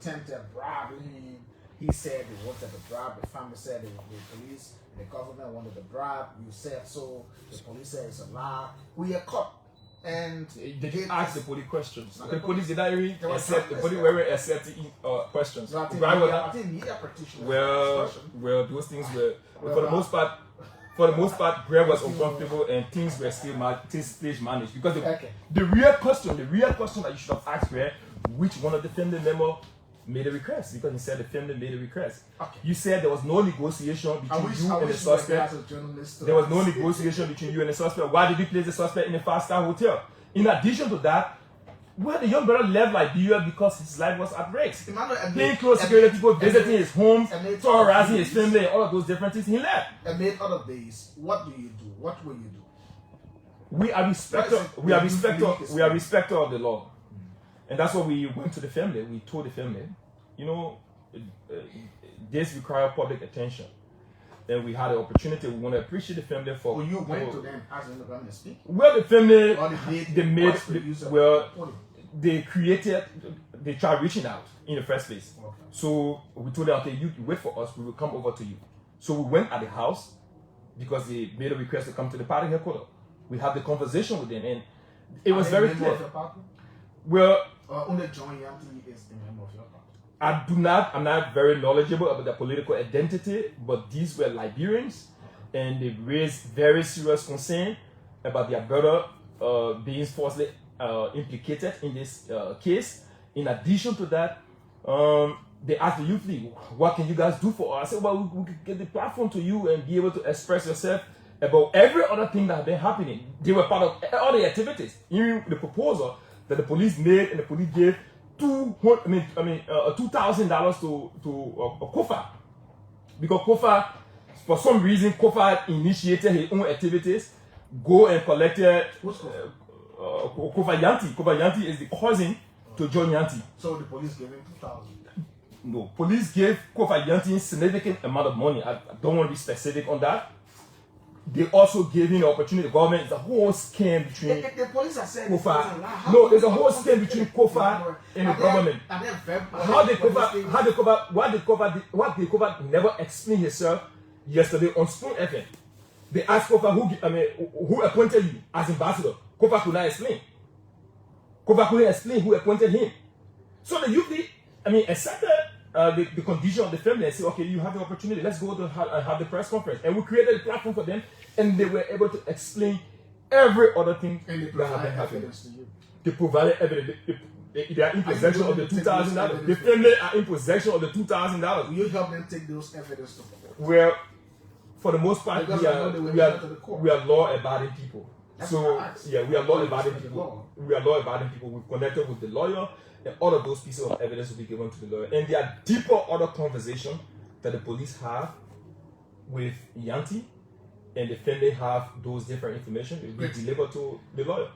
attempted bribing. He said they wanted to bribe. The family said the police, the government wanted to bribe. You said so. The police said it's a lie. We are caught. And they didn't ask the police questions. The police did not even accept. The police were accepting questions. So I think media petition. Well, those things were for the most part. For the most part, Greg was uncomfortable and things were still stage managed because the real question that you should have asked Greg, which one of the family members made a request, because he said the family made a request. Okay. You said there was no negotiation between you and the suspect. There was no negotiation between you and the suspect. Why did you place the suspect in a 5-star hotel? In addition to that, well, the young brother left Liberia because his life was at risk. Playing close security people visiting his home, terrorizing his family, and all of those different things. He left. And made other days. What do you do? What will you do? We are respecter. We are respecter of the law. And that's why we went to the family. We told the family, you know, this requires public attention. Then we had the opportunity. We want to appreciate the family for. Well, you went to them asking the family to speak. Well, the family, they tried reaching out in the first place. Okay. So we told them, okay, you wait for us. We will come over to you. So we went at the house because they made a request to come to the party headquarters. We had the conversation with them, and it was very clear. Well, only John Yanti is the member of your party. I'm not very knowledgeable about their political identity, but these were Liberians, and they raised very serious concern about their brother being falsely implicated in this case. In addition to that, they asked the Youth League, what can you guys do for us? I said, well, we could get the platform to you and be able to express yourself about every other thing that had been happening. They were part of all the activities. Even the proposal that the police made, and the police gave $2,000 to Kofa, because Kofa, for some reason, Kofa initiated his own activities, go and collected Kofa Yanti. Kofa Yanti is the cousin to John Yanti. So the police gave him $2,000. No, police gave Kofa Yanti a significant amount of money. I don't want to be specific on that. They also gave him the opportunity. The government is a whole scam between the police are saying Kofa. No, there's a whole scam between Kofa and the government. What did Kofa never explain himself yesterday on Spoon FM? They asked Kofa who appointed you as ambassador. Kofa could not explain. Kofa couldn't explain who appointed him. So the Youth League, accepted the condition of the family and say, okay, you have the opportunity, let's go to have the press conference. And we created a platform for them, and they were able to explain every other thing that had been happening. They provided evidence. They are in possession of the $2,000. The family are in possession of the $2,000. Will you help them take those evidence to court? Well, for the most part, we are law-abiding people. We are law-abiding people. We are law-abiding people. We've connected with the lawyer, and all of those pieces of evidence will be given to the lawyer. And there are deeper other conversations that the police have with Yanti, and the family have those different information. It will be delivered to the lawyer.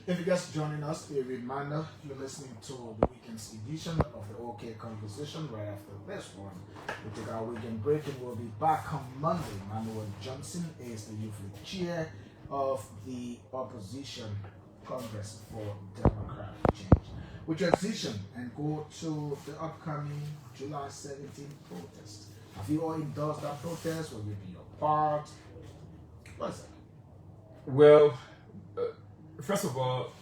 If you're just joining us, a reminder, you're listening to the weekend's edition of the OK Conversation. Right after this one, we take our weekend break, and we'll be back on Monday. Emmanuel Johnson is the Youth League chair of the Opposition Congress for Democratic Change. We transition and go to the upcoming July 17th protest. Have you all endorsed that protest? Will you be a part? What is that? Well, first of all,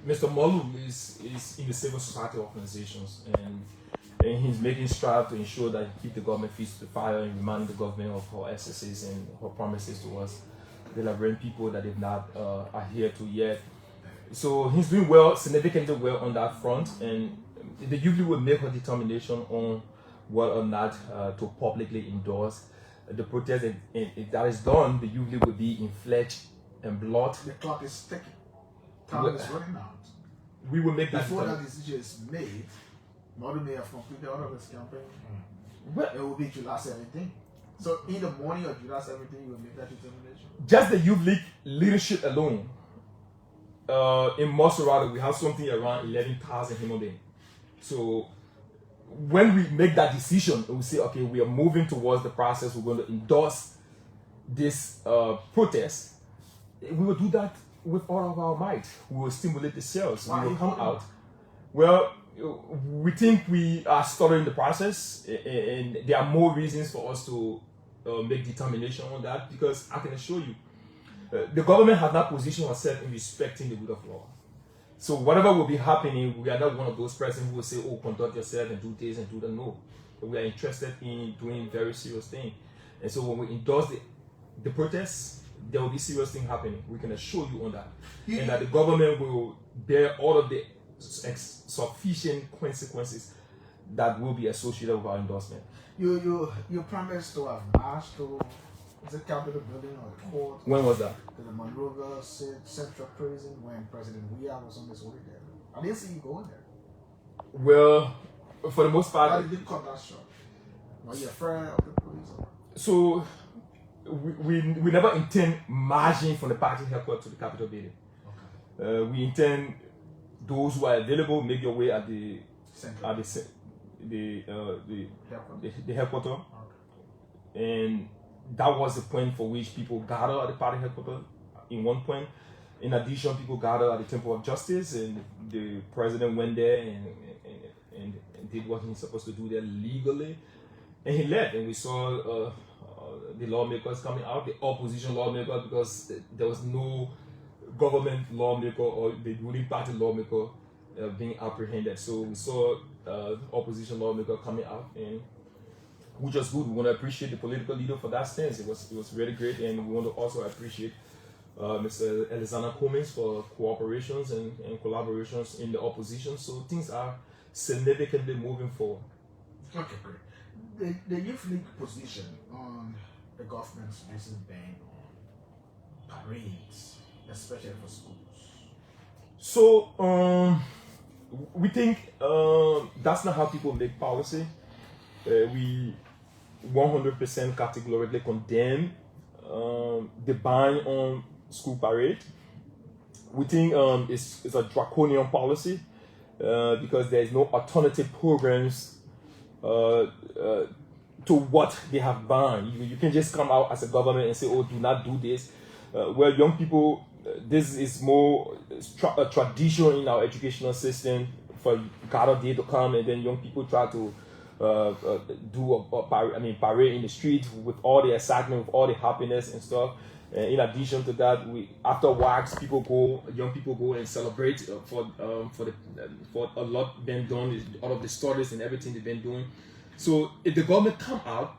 Mr. Molu is in the civil society organizations, and he's making strides to ensure that he keep the government feet to the fire and remind the government of her excesses and her promises to us, the Liberian people, that they've not adhered to yet. So he's doing well, significantly well on that front, and the Youth League will make her determination on whether or not to publicly endorse the protest. And if that is done, the Youth League will be in flesh and blood. The clock is ticking. Time is running out. We will make that before that decision is made. Molu may have completed all of his campaign. It will be July 17th. So in the morning of July 17th, you will make that determination. Just the Youth League leadership alone. In Moserado, we have something around 11,000 human beings. So when we make that decision, we say, okay, we are moving towards the process. We're going to endorse this protest. We will do that with all of our might. We will stimulate the sales. We will come out. Well, we think we are studying the process, and there are more reasons for us to make determination on that, because I can assure you, the government has not positioned herself in respecting the rule of law. So whatever will be happening, we are not one of those persons who will say, oh, conduct yourself and do this and do that. No. But we are interested in doing very serious things. And so when we endorse the protests, there will be serious things happening. We can assure you on that. And that the government will bear all of the sufficient consequences that will be associated with our endorsement. You promised to have marched to the Capitol building or the court. When was that? To the Monrovia Central Prison when President Weah was on his way there. I didn't see you going there. Well, for the most part. Why did you cut that short? Were you afraid of the police? So we never intend marching from the party headquarters to the Capitol building. Okay. We intend those who are available make your way at the headquarters. Okay. And that was the point for which people gathered at the party headquarters in one point. In addition, people gathered at the Temple of Justice, and the president went there and did what he's supposed to do there legally. And he left, and we saw the lawmakers coming out, the opposition lawmakers, because there was no government lawmaker or the ruling party lawmaker being apprehended. So we saw opposition lawmaker coming out, and which was good. We want to appreciate the political leader for that stance. It was really great, and we want to also appreciate Mr. Alexander Cummings for cooperations and collaborations in the opposition. So things are significantly moving forward. Okay, great. The Youth League position on the government's recent ban on parades, especially for schools. So we think that's not how people make policy. We 100% categorically condemn the ban on school parade. We think it's a draconian policy because there is no alternative programs to what they have banned. You can just come out as a government and say, oh, do not do this. Well, young people, this is more a tradition in our educational system for Gather Day to come, and then young people try to do a parade in the street with all the excitement, with all the happiness and stuff. And in addition to that, after wax, young people go and celebrate for a lot been done, all of the stories and everything they've been doing. So if the government come out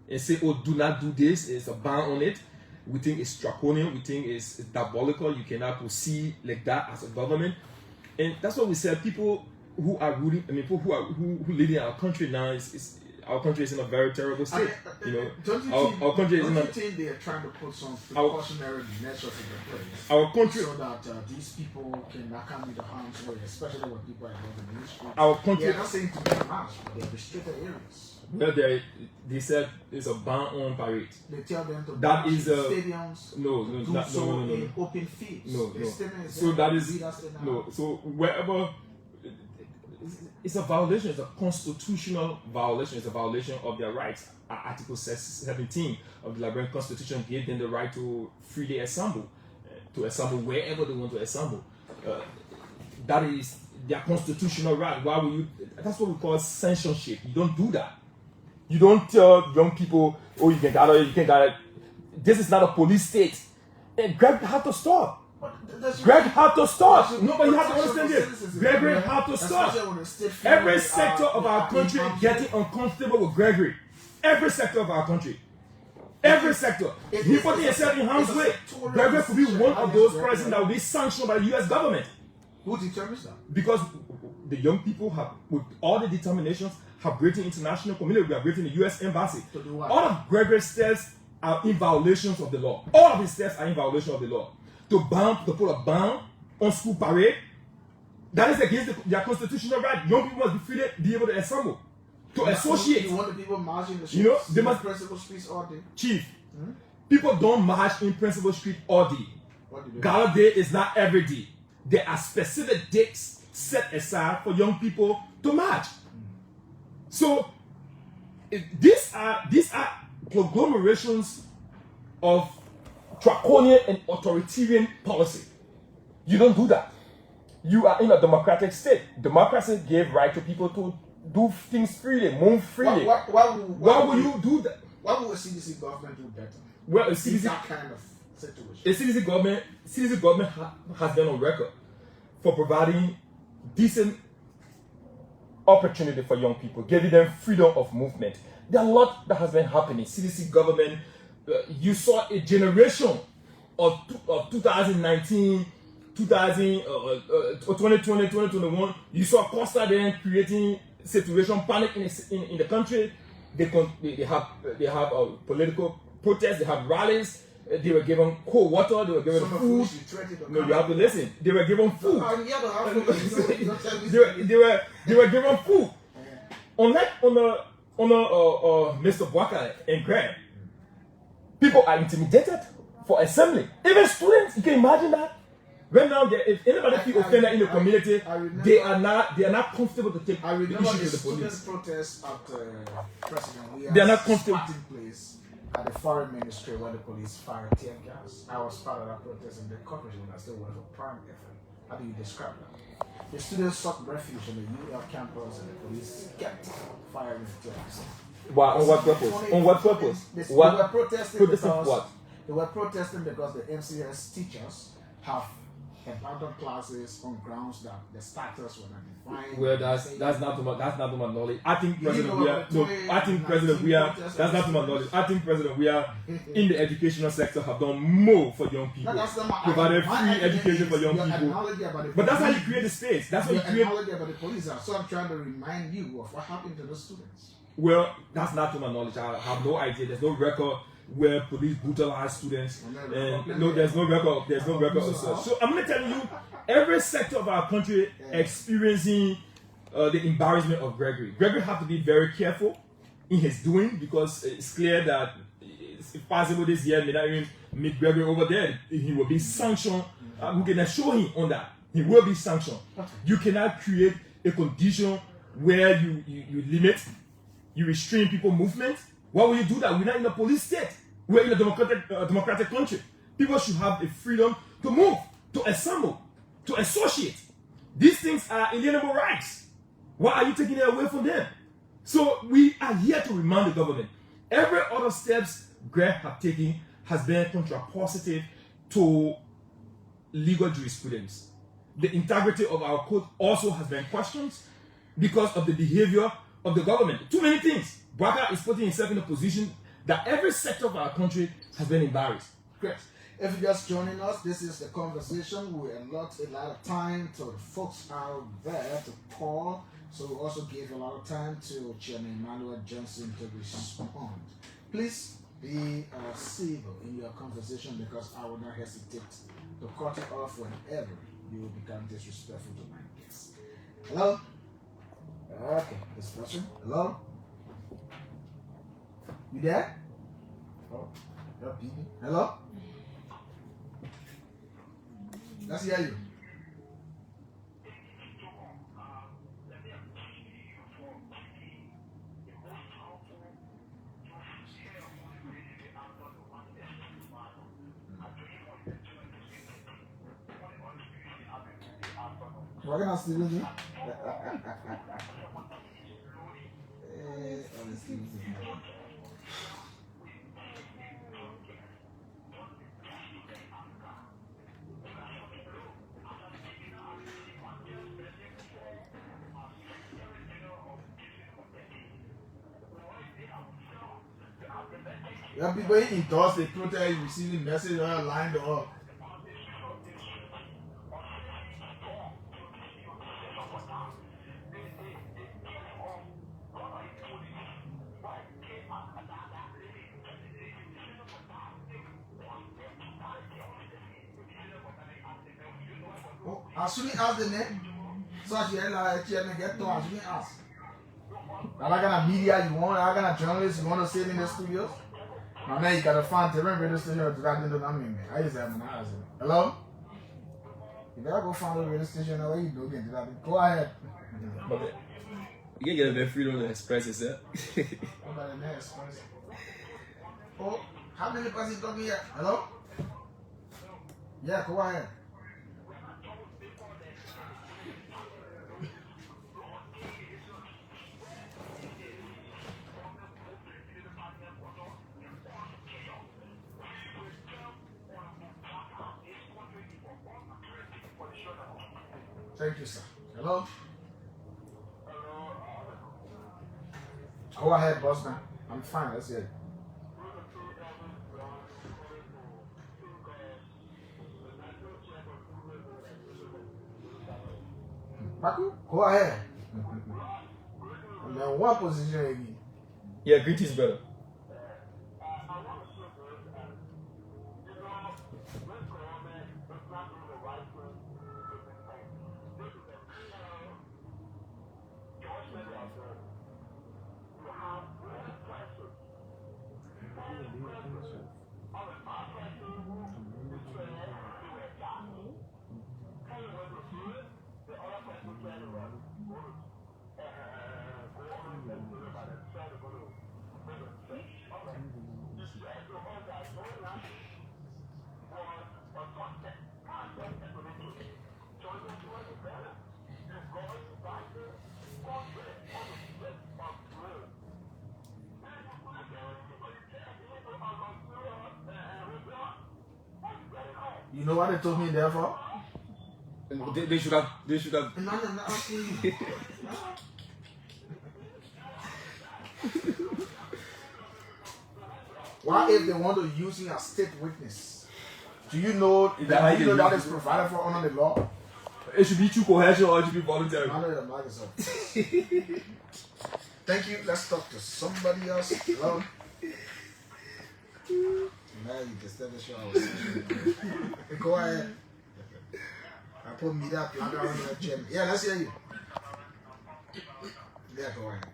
and say, oh, do not do this, it's a ban on it, we think it's draconian, we think it's diabolical. You cannot proceed like that as a government. And that's what we said. People who are ruling, people who live in our country now, our country is in a very terrible state. Don't you think they are trying to put some precautionary measures in place? Our country, so that these people cannot come into harm's way, especially when people are going in the street. Our country, they're not saying to be a march, but they're restricted areas. Well, they said it's a ban on parade. They tell them to that is stadiums. No, in open fields. No. So that is no. So wherever. It's a violation. It's a constitutional violation. It's a violation of their rights. Article 17 of the Liberian Constitution gave them the right to freely assemble, wherever they want to assemble. That is their constitutional right. Why will you? That's what we call censorship. You don't do that. You don't tell young people, oh, you can gather. This is not a police state. And Greg had to stop. Greg had to stop. Nobody has to understand this. Gregory had to stop. Every sector of our country is getting uncomfortable with Gregory. Every sector of our country. Every sector. He put himself in harm's way. Gregory could be one of those persons that will be sanctioned by the U.S. government. Who determines that? Because the young people have, with all the determinations, have written international community. We have written the U.S. Embassy. All of Gregory's steps are in violations of the law. All of his steps are in violation of the law. To put a ban on school parade, that is against their constitutional right. Young people must be free to be able to assemble, to associate. You want the people marching the streets? They must principal streets all day. Chief, people don't march in Principal Street all day. Gala Day is not every day. There are specific dates set aside for young people to march. So these are conglomerations of draconian and authoritarian policy. You don't do that. You are in a democratic state. Democracy gave right to people to do things freely, move freely. Why would you do that? Why would a CDC government do better? Well, in that kind of situation. The CDC government has been on record for providing decent opportunity for young people, giving them freedom of movement. There are a lot that has been happening. CDC government, you saw a generation of 2019, 2020, 2021. You saw Costa then creating situation, panic in the country. They have political protests. They have rallies. They were given cold water. They were given food. No, you have to listen. They were given food. They were given food. Unlike on Mr. Bwaka and Greg, people are intimidated for assembly. Even students, you can imagine that. Right now, if anybody feel offended in the community, they are not comfortable to take the issue to the police. Protests at President they are not comfortable. Place at the foreign ministry where the police fired tear gas. I was part of that protest in the coverage when I still worked for Prime FM. How do you describe that? The students sought refuge on the UL campus and the police kept firing tear gas. Why? On what purpose? On what purpose? They were protesting what? They were protesting because the MCS teachers have abandoned classes on grounds that the status were not defined. Well, that's not to my knowledge. I think President Weah, that's not to my knowledge. I think President Weah in the educational sector have done more for young people. Provided free education for young people. But that's how you create the space. That's how you create. About the police. So I'm trying to remind you of what happened to the students. Well, that's not to my knowledge. I have no idea. There's no record where police brutalize students, and no, there's no record. There's no record of such. So I'm gonna tell you, every sector of our country experiencing the embarrassment of Gregory. Gregory have to be very careful in his doing because it's clear that it's possible this year may not even meet Gregory over there. He will be sanctioned. We can assure him on that. He will be sanctioned. You cannot create a condition where you limit, you restrain people's movement. Why would you do that? We're not in a police state. We're in a democratic country. People should have the freedom to move, to assemble, to associate. These things are alienable rights. Why are you taking it away from them? So we are here to remind the government. Every other steps Greg have taken has been contrapositive to legal jurisprudence. The integrity of our code also has been questioned because of the behavior of the government. Too many things. Bwaka is putting himself in a position that every sector of our country has been embarrassed. Great. If you're just joining us, this is the conversation. We allot a lot of time to the folks out there to call. So we also gave a lot of time to Chairman Emmanuel Johnson to respond. Please be civil in your conversation because I will not hesitate to cut it off whenever you will become disrespectful to my guests. Hello? Okay, this person. Hello? You there? Oh, hello? Let's hear you. What can I still do? Yeah, people in thoughts, they protest receiving message on a line or as soon as the name, so as you get to as soon as. Now, I got a media you want, I got a journalist you want to sit in the studios. Now, man, you got to find the radio station to that into that mean. I just have an eyes. Hello? You better go find a radio station where you do get that. Go ahead. But you can get a bit freedom to express yourself. What about the next person? Oh, how many persons talking here? Hello? Yeah, go ahead. Thank you, sir. Hello? Go ahead, boss man. I'm fine. Let's hear it. Baku, go ahead. And then what position are you? Yeah, greetings, brother. You know what they told me there for? They should have. No, I'm not asking you. What if they want to use you as state witness? Do you know that is provided for under the law? It should be through coercion or it should be voluntary. I know your mic is up. Thank you. Let's talk to somebody else. Hello? Now you just tell the show I was saying. Go ahead. I put me that plug around the gym. Yeah, let's hear you. Yeah, go ahead.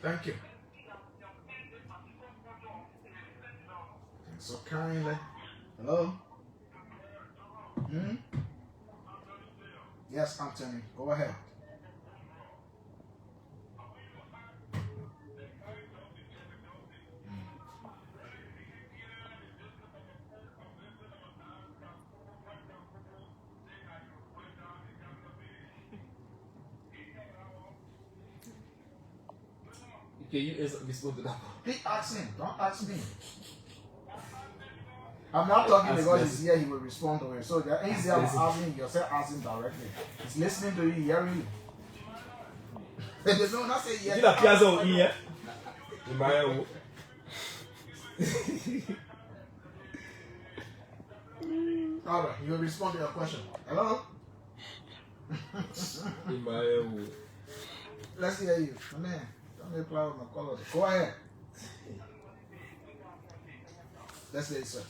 Thank you. So kindly. Hello? Yes, Anthony. Go ahead. Okay, you respond to that. He asked him. Don't ask me. I'm not talking because he's here, he will respond to it. So the easier I'm asking, yourself asking directly. He's listening to you, hearing you. There's no not say yes. You like Piazza on here? Emmanuel. Alright, you will respond to your question. Hello? Emmanuel. Let's hear you. Come here. Don't reply with my colors. Go ahead. Let's hear it, sir.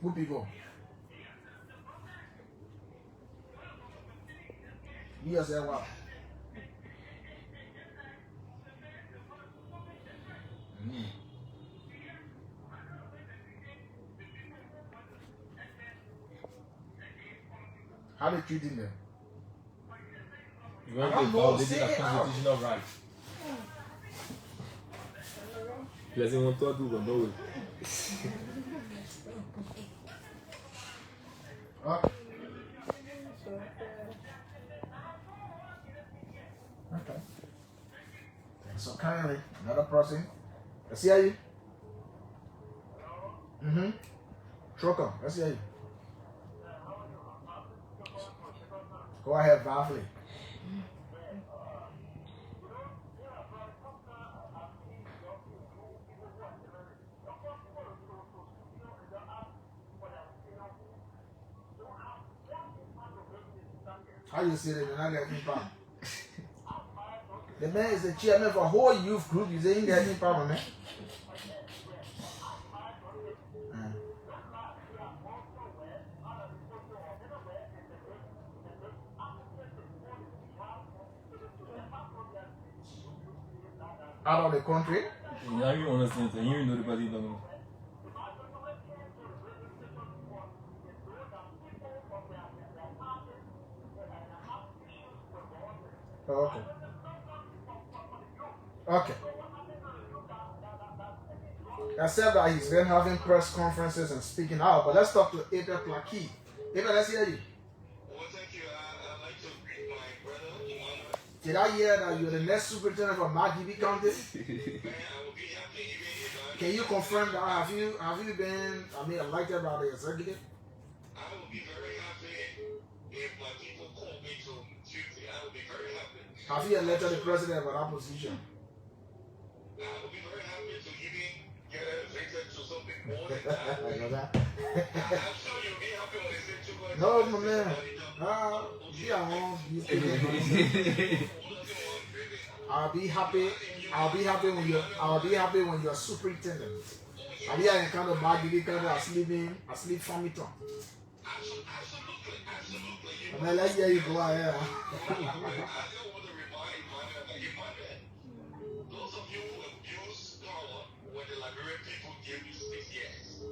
Good people. You just say what? How they treating them? You want to violate a constitutional right. You guys want to do it, no way. Okay. So kindly, another person. Let's hear you. Troco, let's hear you. Go ahead, Vafley. How you say that you're not getting power? The man is the chairman for a whole youth group. You say he ain't getting power, man. Out of the country? Yeah, you understand. You know the party don't know. Okay. Okay. Except that he's been having press conferences and speaking out. But let's talk to Abel Plaki. Abel, let's hear you. Well, thank you. I'd like to greet my brother, Emmanuel. Did I hear that you're the next superintendent of Magibi County? Man, I will be happy even if Can you confirm that? Have you been, elected by the executive? I will be very happy if my people call me to duty. I will be very happy. Have you elected the president for that position? I will be very happy to even get elected to something more than that. I know that. I'm sure you'll be happy when they say two months. No, my man. Yeah, I'll be happy. I'll be happy when you're superintendent. I'll be in kind of Magibi County. I sleep from it on. Absolutely. I mean, let's hear you go ahead. I don't want to remind Emmanuel, those of you who abuse power when the Liberian people gave you 6 years,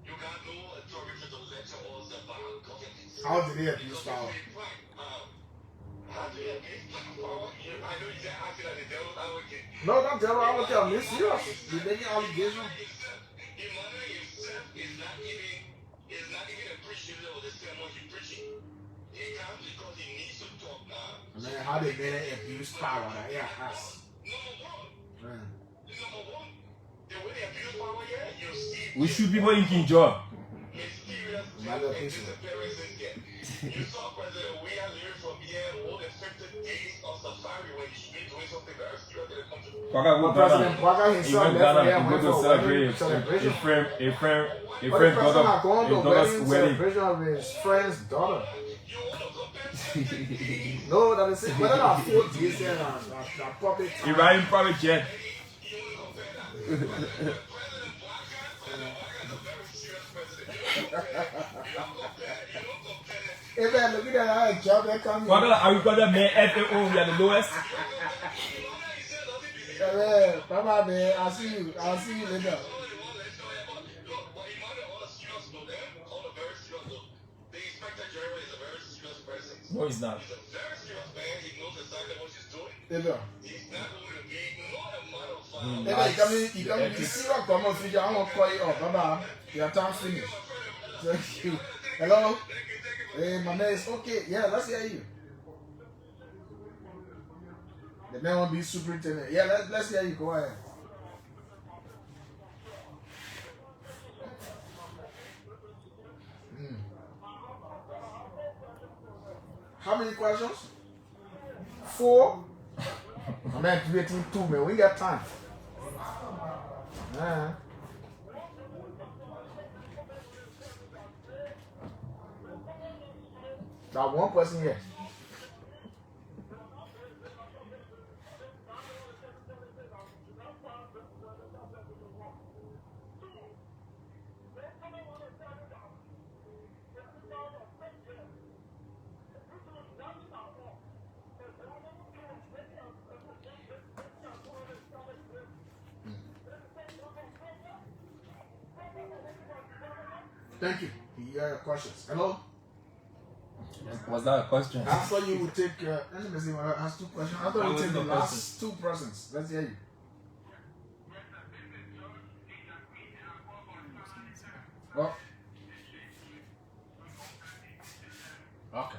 you got no authority to lecture us about government. How did they abuse power? How do you abuse power? I know you said acting like the devil's advocate. No, not devil advocate. I'm being serious. You're making allegation. Emmanuel himself is not even appreciative of the sermon he's preaching. He comes because he needs to talk now. I mean, how they made it abuse power? Yeah, us. Number one, the way they abuse power here, you see. We shoot people in King Job. Mysterious Mother disappearances here. You saw President William leave from here more than 50 days on safari when he should be doing something very serious in the country. President Baga He himself went left Ghana here to went go to for celebrate wedding celebration. a friend But the daughter, president had gone to his daughter's wedding wedding. celebration of his friend's daughter. You want to compare No, that is it. Whether that 4 days there, that public He riding private jet. Hey man, look at that job that coming. Are you brother man FAO? We are the lowest. Hey man, bye man. I'll see you later. No, he's not. Hey man. Hey man, you coming, you see what come on video, I'm gonna call you up. Bye-bye. Your time finished. Thank you. Hello? Hey, my man is okay. Yeah, let's hear you. The man won't be superintendent. Yeah, let's hear you. Go ahead. How many questions? 4? I'm not creating 2, man. We got time. That one person here. Thank you. Your questions. Hello? Was that a question? I thought you would take. Let me see. I asked 2 questions. I thought you would take the last 2 persons. Let's hear you. Oh. Okay.